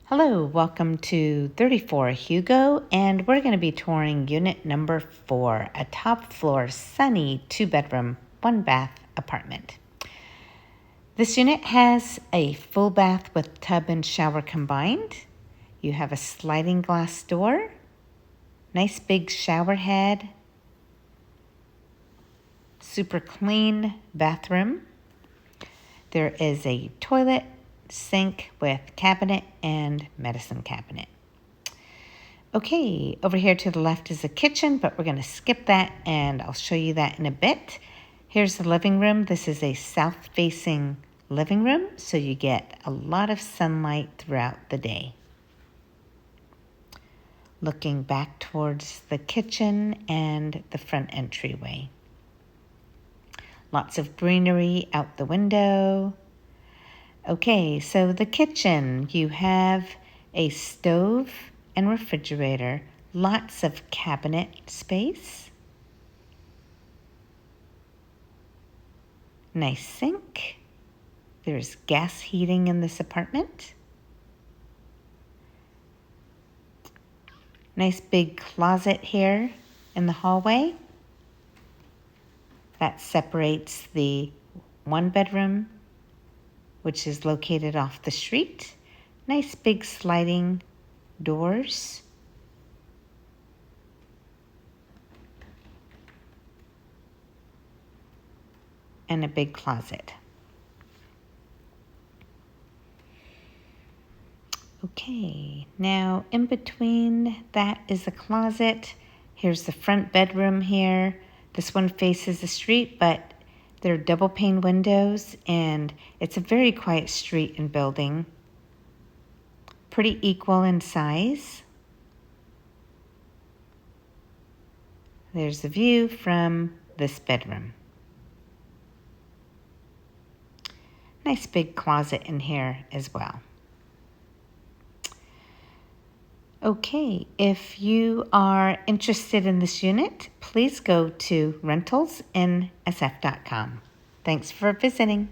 Hello, welcome to 34 Hugo, and we're going to be touring unit number 4, a top floor sunny 2-bedroom, 1-bath apartment. This unit has a full bath with tub and shower combined. You have a sliding glass door, nice big shower head, super clean bathroom. There is a toilet, sink with cabinet and medicine cabinet. Okay, over here to the left is a kitchen, but we're going to skip that and I'll show you that in a bit. Here's the living room. This is a south-facing living room, so you get a lot of sunlight throughout the day. Looking back towards the kitchen and the front entryway. Lots of greenery out the window. Okay, so the kitchen, you have a stove and refrigerator, lots of cabinet space, nice sink. There's gas heating in this apartment. Nice big closet here in the hallway. That separates the 1-bedroom, which is located off the street. Nice big sliding doors. And a big closet. Okay, now in between that is a closet. Here's the front bedroom here. This one faces the street, but there are double pane windows and it's a very quiet street and building. Pretty equal in size. There's the view from this bedroom. Nice big closet in here as well. Okay, if you are interested in this unit, please go to rentalsnsf.com. Thanks for visiting.